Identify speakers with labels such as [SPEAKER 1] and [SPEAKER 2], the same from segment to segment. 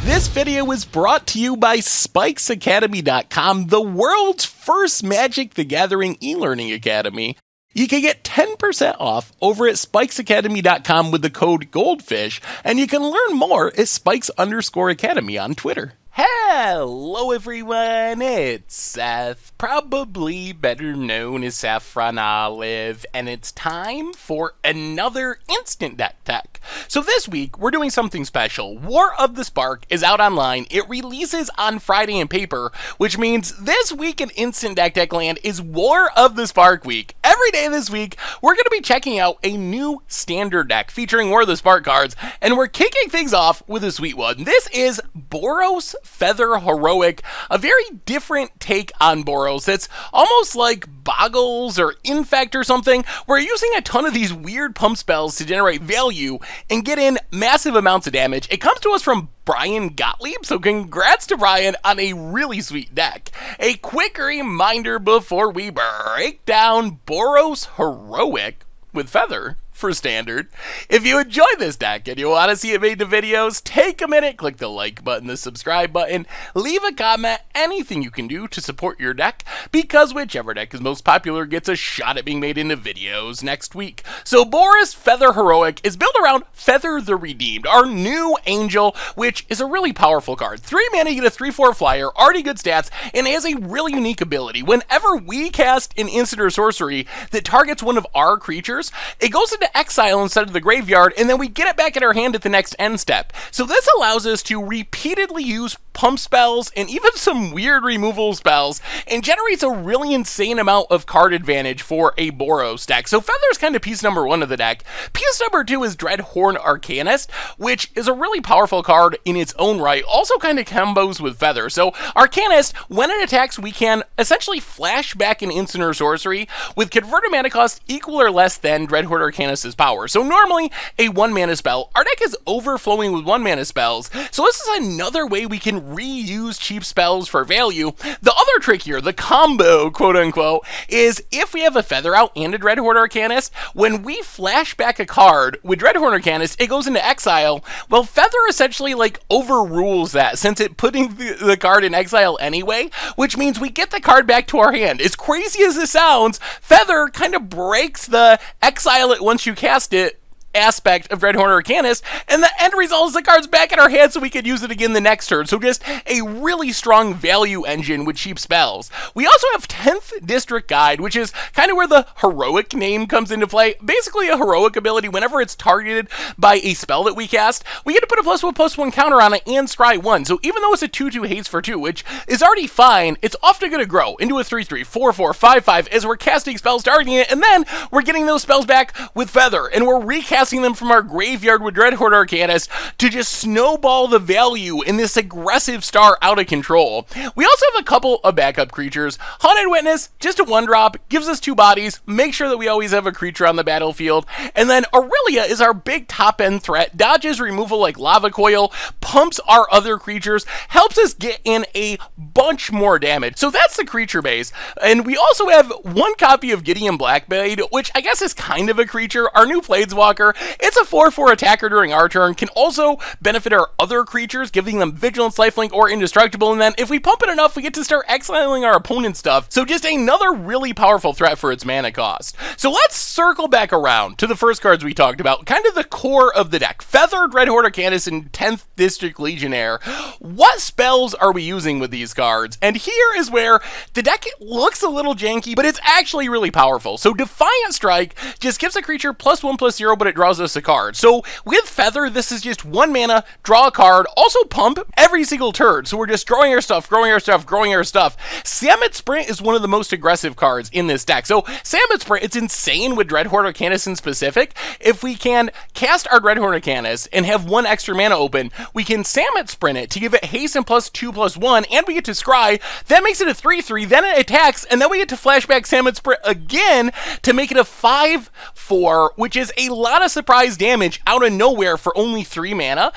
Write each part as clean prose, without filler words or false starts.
[SPEAKER 1] This video is brought to you by SpikesAcademy.com, the world's first Magic the Gathering e-learning academy. You can get 10% off over at SpikesAcademy.com with the code GOLDFISH, and you can learn more at Spikes_Academy on Twitter. Hello everyone, it's Seth, probably better known as Saffron Olive, and it's time for another Instant Deck Tech. So this week, we're doing something special. War of the Spark is out online. It releases on Friday in paper, which means this week in Instant Deck Tech Land is War of the Spark week. Every day this week, we're going to be checking out a new standard deck featuring War of the Spark cards, and we're kicking things off with a sweet one. This is Boros Feather Heroic, a very different take on Boros that's almost like Boggles or Infect or something. We're using a ton of these weird pump spells to generate value and get in massive amounts of damage. It comes to us from Brian Gottlieb, so congrats to Brian on a really sweet deck. A quick reminder before we break down Boros Heroic with Feather for standard. If you enjoy this deck and you want to see it made into videos, take a minute, click the like button, the subscribe button, leave a comment, anything you can do to support your deck, because whichever deck is most popular gets a shot at being made into videos next week. So Boros Feather Heroic is built around Feather the Redeemed, our new angel, which is a really powerful card. 3 mana, you get a 3/4 flyer, already good stats, and it has a really unique ability. Whenever we cast an instant or sorcery that targets one of our creatures, it goes into exile instead of the graveyard, and then we get it back in our hand at the next end step. So this allows us to repeatedly use pump spells and even some weird removal spells, and generates a really insane amount of card advantage for a Boros deck. So Feather's kind of piece number 1 of the deck. Piece number 2 is Dreadhorde Arcanist, which is a really powerful card in its own right, also kind of combos with Feather. So Arcanist, when it attacks, we can essentially flash back an instant or sorcery with converted mana cost equal or less than Dreadhorde Arcanist's power. So normally a 1 mana spell, our deck is overflowing with 1 mana spells, so this is another way we can reuse cheap spells for value. The other trick here, the combo quote unquote, is if we have a Feather out and a Dreadhorde Arcanist, when we flash back a card with Dreadhorde Arcanist, it goes into exile. Well, Feather essentially like overrules that, since it putting the card in exile anyway, which means we get the card back to our hand. As crazy as this sounds, Feather kind of breaks the exile it once you cast it aspect of Dreadhorde Arcanist, and the end result is the card's back in our hand so we can use it again the next turn. So just a really strong value engine with cheap spells. We also have 10th District Guide, which is kind of where the heroic name comes into play. Basically a heroic ability, whenever it's targeted by a spell that we cast, we get to put a +1/+1 counter on it and scry 1. So even though it's a 2/2 haste for 2, which is already fine, it's often going to grow into a 3/3, 4/4, 5/5 as we're casting spells targeting it, and then we're getting those spells back with Feather, and we're recasting them from our graveyard with Dreadhorde Arcanist to just snowball the value in this aggressive star out of control. We also have a couple of backup creatures. Haunted Witness, just a 1-drop, gives us 2 bodies, make sure that we always have a creature on the battlefield. And then Aurelia is our big top-end threat, dodges removal like Lava Coil, pumps our other creatures, helps us get in a bunch more damage. So that's the creature base. And we also have 1 copy of Gideon Blackblade, which I guess is kind of a creature, our new Planeswalker. It's a 4/4 attacker during our turn, can also benefit our other creatures, giving them Vigilance, Lifelink, or Indestructible, and then if we pump it enough, we get to start exiling our opponent's stuff, so just another really powerful threat for its mana cost. So let's circle back around to the first cards we talked about, kind of the core of the deck. Feather, Dreadhorde Arcanist, and 10th District Legionnaire. What spells are we using with these cards? And here is where the deck looks a little janky, but it's actually really powerful. So Defiant Strike just gives a creature +1/+0, but it draws us a card. So with Feather, this is just 1 mana, draw a card, also pump every single turn. So we're just growing our stuff, growing our stuff, growing our stuff. Samet Sprint is one of the most aggressive cards in this deck. So Samet Sprint, it's insane with Dreadhorde Arcanist in specific. If we can cast our Dreadhorde Arcanist and have 1 extra mana open, we can Samet Sprint it to give it haste and +2/+1, and we get to scry. That makes it a 3/3, then it attacks, and then we get to flashback Samet Sprint again to make it a 5/4, which is a lot of us surprise damage out of nowhere for only 3 mana.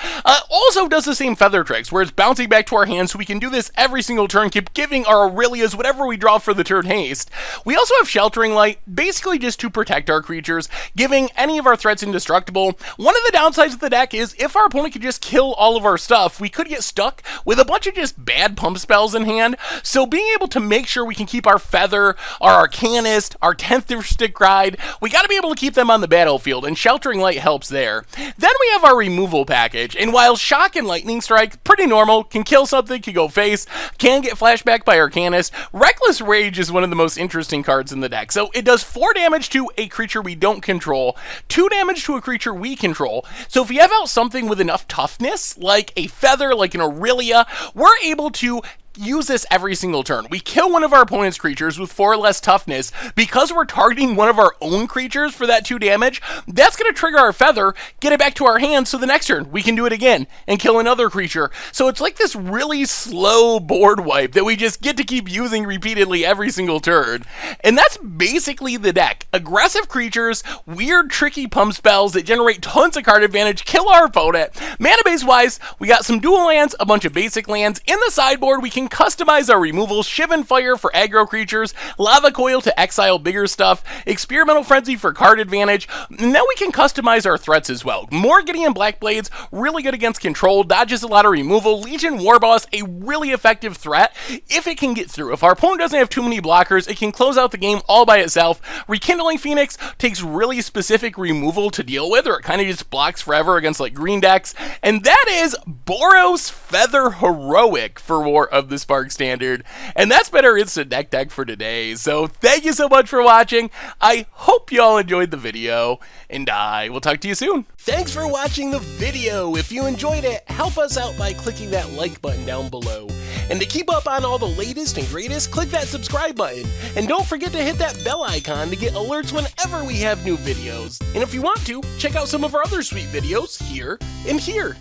[SPEAKER 1] Also does the same feather tricks, where it's bouncing back to our hand, so we can do this every single turn, keep giving our Aurelias whatever we draw for the turn haste. We also have Sheltering Light, basically just to protect our creatures, giving any of our threats indestructible. One of the downsides of the deck is if our opponent could just kill all of our stuff, we could get stuck with a bunch of just bad pump spells in hand. So being able to make sure we can keep our Feather, our Arcanist, our 10th Stick Ride, we got to be able to keep them on the battlefield, and Sheltering Light helps there. Then we have our removal package, and while Shock and Lightning Strike, pretty normal, can kill something, can go face, can get flashback by Arcanist, Reckless Rage is one of the most interesting cards in the deck. So it does 4 damage to a creature we don't control, 2 damage to a creature we control. So if we have out something with enough toughness, like a Feather, like an Aurelia, we're able to use this every single turn. We kill one of our opponent's creatures with 4 or less toughness. Because we're targeting one of our own creatures for that 2 damage, that's going to trigger our Feather, get it back to our hand, so the next turn we can do it again and kill another creature. So it's like this really slow board wipe that we just get to keep using repeatedly every single turn. And that's basically the deck. Aggressive creatures, weird tricky pump spells that generate tons of card advantage, kill our opponent. Mana base wise, we got some dual lands, a bunch of basic lands. In the sideboard, we can customize our removals, Shiv and Fire for aggro creatures, Lava Coil to exile bigger stuff, Experimental Frenzy for card advantage, and then we can customize our threats as well. Morgany Blackblades, really good against control, dodges a lot of removal. Legion Warboss, a really effective threat if it can get through. If our opponent doesn't have too many blockers, it can close out the game all by itself. Rekindling Phoenix takes really specific removal to deal with, or it kind of just blocks forever against like green decks, and that is Boros Feather Heroic for War of the Spark Standard. And that's been our instant deck for today. So thank you so much for watching. I hope you all enjoyed the video, and I will talk to you soon. Thanks for watching the video. If you enjoyed it, help us out by clicking that like button down below. And to keep up on all the latest and greatest, click that subscribe button. And don't forget to hit that bell icon to get alerts whenever we have new videos. And if you want to, check out some of our other sweet videos here and here.